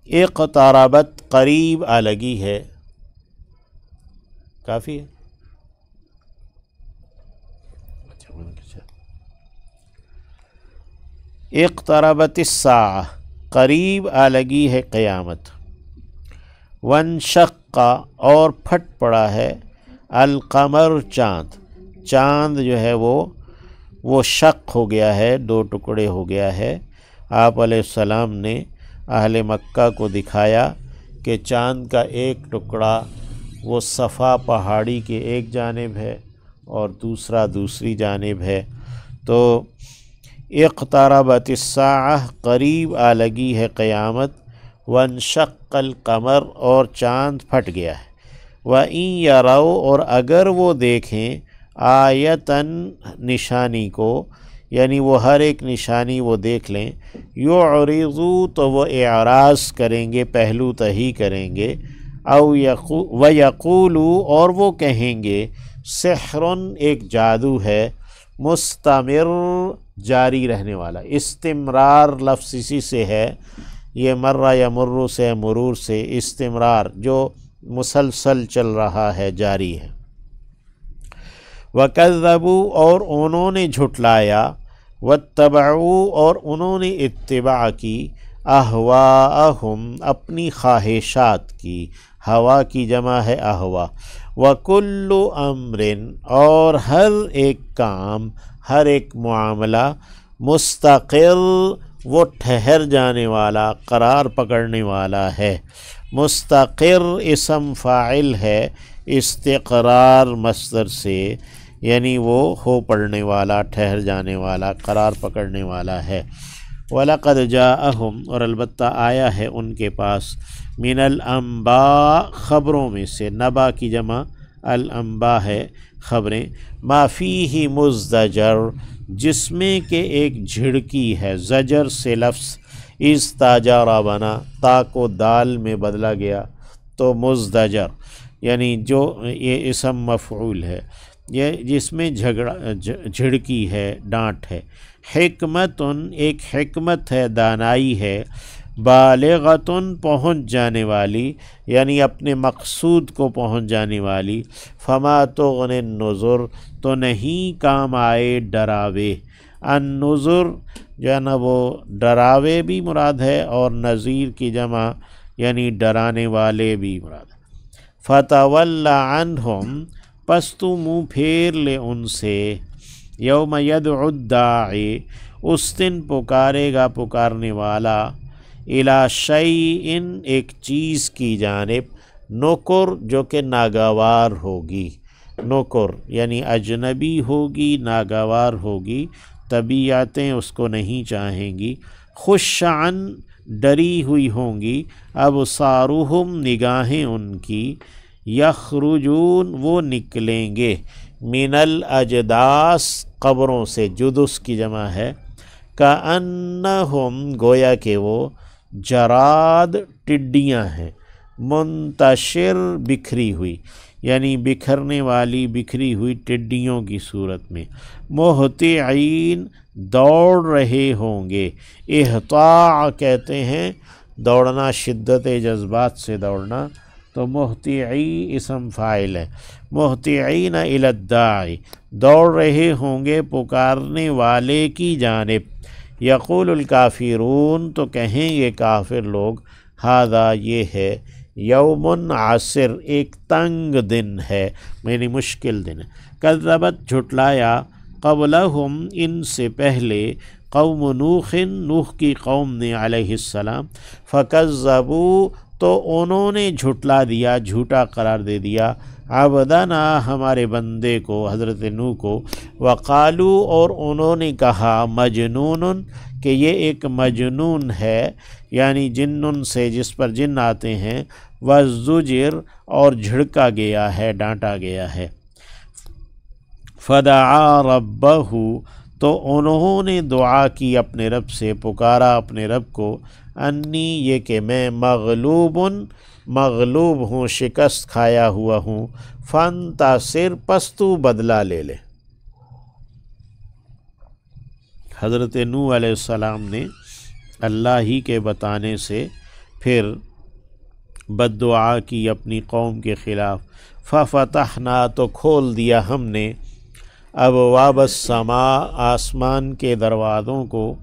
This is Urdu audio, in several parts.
اقتربت قریب آ لگی ہے، کافی ہے. اقتربت الساعہ قریب آ لگی ہے قیامت. وانشق اور پھٹ پڑا ہے القمر چاند، چاند جو ہے وہ شق ہو گیا ہے، دو ٹکڑے ہو گیا ہے. آپ علیہ السلام نے اہل مکہ کو دکھایا کہ چاند کا ایک ٹکڑا وہ صفا پہاڑی کے ایک جانب ہے اور دوسرا دوسری جانب ہے. تو اقتربت الساعہ قریب آ لگی ہے قیامت. وانشق القمر اور چاند پھٹ گیا ہے. وَإِن يَرَوْا اور اگر وہ دیکھیں آیتاً نشانی کو، یعنی وہ ہر ایک نشانی وہ دیکھ لیں، یعرضوا تو وہ اعراض کریں گے، پہلو تہی کریں گے. وَيَقُولُوا اور وہ کہیں گے سحر ایک جادو ہے، مستمر جاری رہنے والا. استمرار لفظ اسی سے ہے، یہ مرہ یا مرو سے مرور سے استمرار جو مسلسل چل رہا ہے، جاری ہے. وَكَذَّبُوا اور انہوں نے جھٹلایا، وَاتَّبَعُوا اور انہوں نے اتباع کی، اہواءہم اپنی خواہشات کی، ہوا کی جمع ہے اہوا. وَكُلُّ أَمْرٍ اور ہر ایک کام، ہر ایک معاملہ، مستقر وہ ٹھہر جانے والا، قرار پکڑنے والا ہے. مستقر اسم فاعل ہے استقرار مصدر سے، یعنی وہ ہو پڑنے والا، ٹھہر جانے والا، قرار پکڑنے والا ہے. وَلَقَدْ جَاءَهُمْ اور البتہ آیا ہے ان کے پاس، من الانباء خبروں میں سے، نبا کی جمع الانباء ہے خبریں، ما فیہ مزدجر جس میں کہ ایک جھڑکی ہے. زجر سے لفظ استاجارہ بنا، تا کو دال میں بدلا گیا تو مزدجر یعنی جو یہ اسم مفعول ہے، یہ جس میں جھڑکی ہے، ڈانٹ ہے. حکمتن ایک حکمت ہے، دانائی ہے. بالغتن پہنچ جانے والی، یعنی اپنے مقصود کو پہنچ جانے والی. فما تغنی النذر تو نہیں کام آئے ڈراوے. النذر جو ہے نا وہ ڈراوے بھی مراد ہے اور نذیر کی جمع یعنی ڈرانے والے بھی مراد ہے. فتول عنہم پس تو منہ پھیر لے ان سے. یوم یدعو الداعی اس دن پکارے گا پکارنے والا، الی شیء ایک چیز کی جانب، نکر جو کہ ناگوار ہوگی. نکر یعنی اجنبی ہوگی، ناگوار ہوگی، طبیعتیں اس کو نہیں چاہیں گی. خشعن ڈری ہوئی ہوں گی، ابصارہم نگاہیں ان کی، یخرجون وہ نکلیں گے، من الاجداث قبروں سے، جدث کی جمع ہے. کأنہم گویا کہ وہ جراد ٹڈیاں ہیں، منتشر بکھری ہوئی، یعنی بکھرنے والی، بکھری ہوئی ٹڈیوں کی صورت میں. مہطعین دوڑ رہے ہوں گے. اہطاع کہتے ہیں دوڑنا، شدت جذبات سے دوڑنا. تو مہطعی اسم فاعل ہے. مہطعین الی الداعی دوڑ رہے ہوں گے پکارنے والے کی جانب. یقول الکافرون تو کہیں گے کافر لوگ، ھذا یہ ہے، یوم عسر ایک تنگ دن ہے، یعنی مشکل دن ہے. کذبت جھٹلایا، قبلہم ان سے پہلے، قوم نوح نوح کی قوم نے علیہ السلام. فکذبوا تو انہوں نے جھٹلا دیا، جھوٹا قرار دے دیا، عبدنا ہمارے بندے کو، حضرت نوح کو. وقالو اور انہوں نے کہا، مجنون کہ یہ ایک مجنون ہے، یعنی جنن سے جس پر جن آتے ہیں. وزجر اور جھڑکا گیا ہے، ڈانٹا گیا ہے. فدعا ربہ تو انہوں نے دعا کی اپنے رب سے، پکارا اپنے رب کو. انی یہ کہ میں مغلوب ہوں، شکست کھایا ہوا ہوں. فانتصر پس تو بدلہ لے لے. حضرت نوح علیہ السلام نے اللہ ہی کے بتانے سے پھر بد دعا کی اپنی قوم کے خلاف۔ ففتحنا تو کھول دیا ہم نے ابواب السماء آسمان کے دروازوں کو،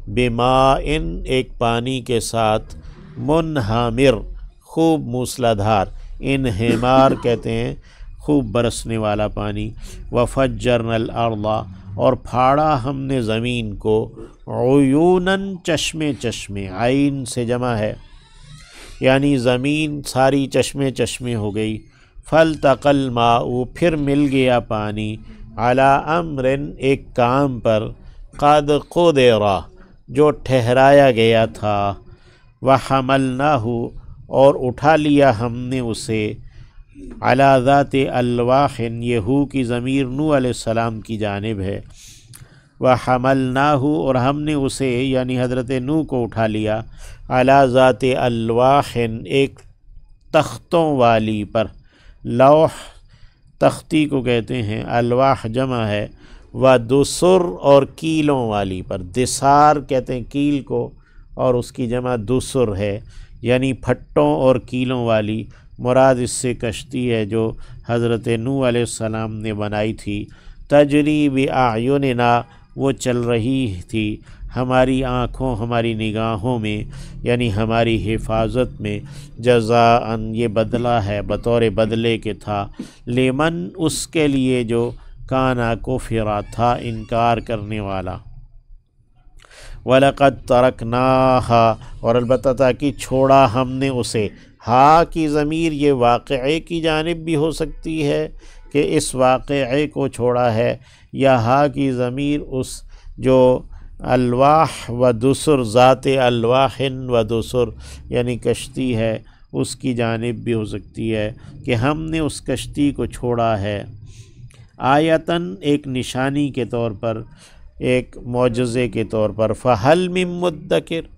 بماء ایک پانی کے ساتھ، منہمر خوب موسلادھار، انہمار کہتے ہیں خوب برسنے والا پانی، وفجرنا الارض اور پھاڑا ہم نے زمین کو، عیوناً چشمے چشمے، عین سے جمع ہے یعنی زمین ساری چشمے چشمے ہو گئی، فالتقى الماء پھر مل گیا پانی، علی امر ایک کام پر، قد قدر جو ٹھہرایا گیا تھا، وحملناہ اور اٹھا لیا ہم نے اسے، علی ذات الواح یہ ہو کی ضمیر نوح علیہ السلام کی جانب ہے، وحملناہ اور ہم نے اسے یعنی حضرت نوح کو اٹھا لیا، علی ذات الواح ایک تختوں والی پر، لوح تختی کو کہتے ہیں، الواح جمع ہے، ودسر اور کیلوں والی پر، دسار کہتے ہیں کیل کو اور اس کی جمع دسر ہے یعنی پھٹوں اور کیلوں والی، مراد اس سے کشتی ہے جو حضرت نوح علیہ السلام نے بنائی تھی، تجری بأعیننا وہ چل رہی تھی ہماری آنکھوں ہماری نگاہوں میں یعنی ہماری حفاظت میں، جزاءً یہ بدلہ ہے بطور بدلے کے تھا، لمن اس کے لیے جو کانا کفر تھا انکار کرنے والا، وَلَقَدْ تَرَكْنَاهَا اور البتہ تاکہ چھوڑا ہم نے اسے، ہا کی ضمیر یہ واقعے کی جانب بھی ہو سکتی ہے کہ اس واقعے کو چھوڑا ہے، یا ہا کی ضمیر اس جو الواح و دسر ذات الواح و دسر یعنی کشتی ہے اس کی جانب بھی ہو سکتی ہے کہ ہم نے اس کشتی کو چھوڑا ہے، آیتاً ایک نشانی کے طور پر، ایک معجزے کے طور پر، فہل من مدکر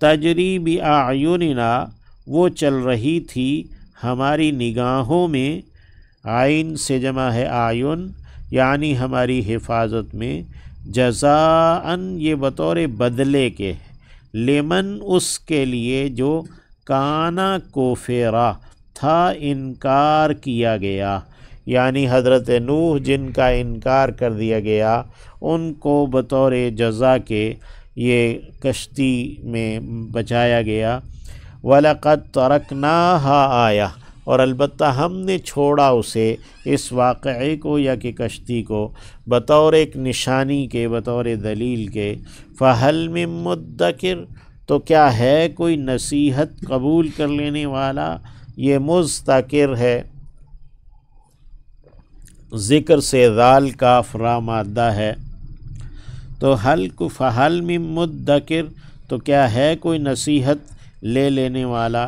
تجری بأعیننا وہ چل رہی تھی ہماری نگاہوں میں، عین سے جمع ہے اعین یعنی ہماری حفاظت میں، جزاءً یہ بطور بدلے کے، لمن اس کے لیے جو کانا کوفرا تھا انکار کیا گیا، یعنی حضرت نوح جن کا انکار کر دیا گیا ان کو بطور جزا کے یہ کشتی میں بچایا گیا، وَلَقَدْ تَرَكْنَاهَا آیَةً اور البتہ ہم نے چھوڑا اسے اس واقعے کو یا کہ کشتی کو بطور ایک نشانی کے بطور دلیل کے، فَهَلْ مِن مُدَّكِرٍ تو کیا ہے کوئی نصیحت قبول کر لینے والا، یہ مستقر ہے ذکر سے ذال کاف را مادہ ہے، تو فَهَلْ مِن مُدَّكِرٍ تو کیا ہے کوئی نصیحت لے لینے والا،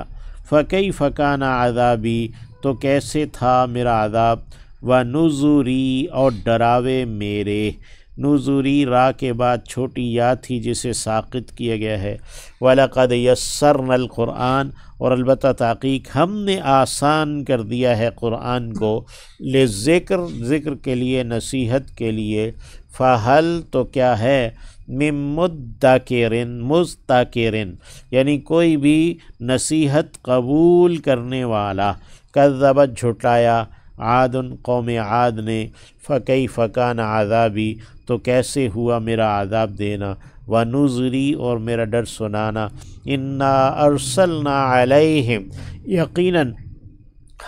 فَكَيْفَ كَانَ عَذَابِي تو کیسے تھا میرا عذاب، وَنُذُرِي اور ڈراوے میرے، نذری را کے بعد چھوٹی یا تھی جسے ساقط کیا گیا ہے، وَلَقَدْ يَسَّرْنَا الْقُرْآنَ اور البتہ تحقیق ہم نے آسان کر دیا ہے قرآن کو، لِلذِّکْر ذکر کے لیے نصیحت کے لیے، فَهَلْ تو کیا ہے، من مستقر یعنی کوئی بھی نصیحت قبول کرنے والا، کذبت جھٹلایا، عاد قوم عاد نے، فکیف کان عذابی تو کیسے ہوا میرا عذاب دینا، ونذری اور میرا ڈر سنانا، انا ارسلنا علیہم یقیناً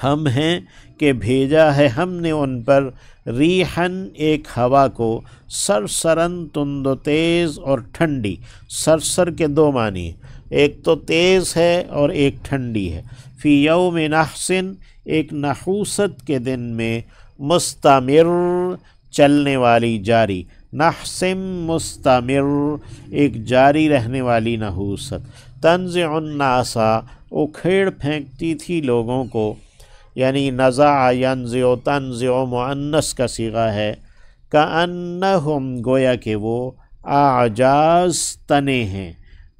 ہم ہیں کہ بھیجا ہے ہم نے ان پر، ریحن ایک ہوا کو، سرسرن تند و تیز اور ٹھنڈی، سرسر کے دو معنی، ایک تو تیز ہے اور ایک ٹھنڈی ہے، فی یوم نحسن ایک نحوست کے دن میں، مستمر چلنے والی جاری، نحسم مستمر ایک جاری رہنے والی نحوست، تنزع الناس اکھیڑ پھینکتی تھی لوگوں کو، یعنی نزع ینزع تنزع مؤنث کا صیغہ ہے، کأنہم گویا کہ وہ اعجاز تنے ہیں،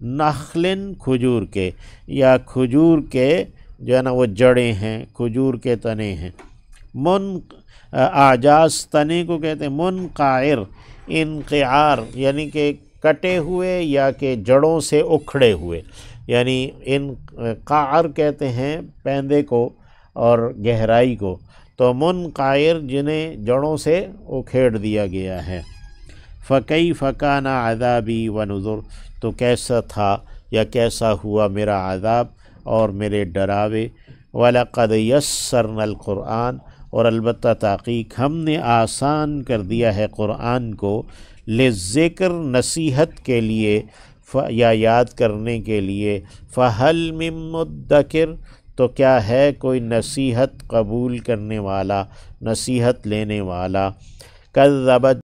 نخل کھجور کے، یا کھجور کے جو ہے نا وہ جڑیں ہیں، کھجور کے تنے ہیں، اعجاز تنے کو کہتے ہیں، منقعر انقعار یعنی کہ کٹے ہوئے یا کہ جڑوں سے اکھڑے ہوئے، یعنی ان قعر کہتے ہیں پیندے کو اور گہرائی کو، تو منقعر جنہیں جڑوں سے اکھیڑ دیا گیا ہے۔ فَكَيْفَ كَانَ عَذَابِي وَنُذُرْ، تو کیسا تھا یا کیسا ہوا میرا عذاب اور میرے ڈراوے۔ وَلَقَدْ يَسَّرْنَا الْقُرْآنَ، اور البتہ تحقیق ہم نے آسان کر دیا ہے قرآن کو، لِلذِّکر نصیحت کے لیے یا یاد کرنے کے لیے، فَهَلْ مِن مُدَّکِرٍ، تو کیا ہے کوئی نصیحت قبول کرنے والا، نصیحت لینے والا۔ کذبت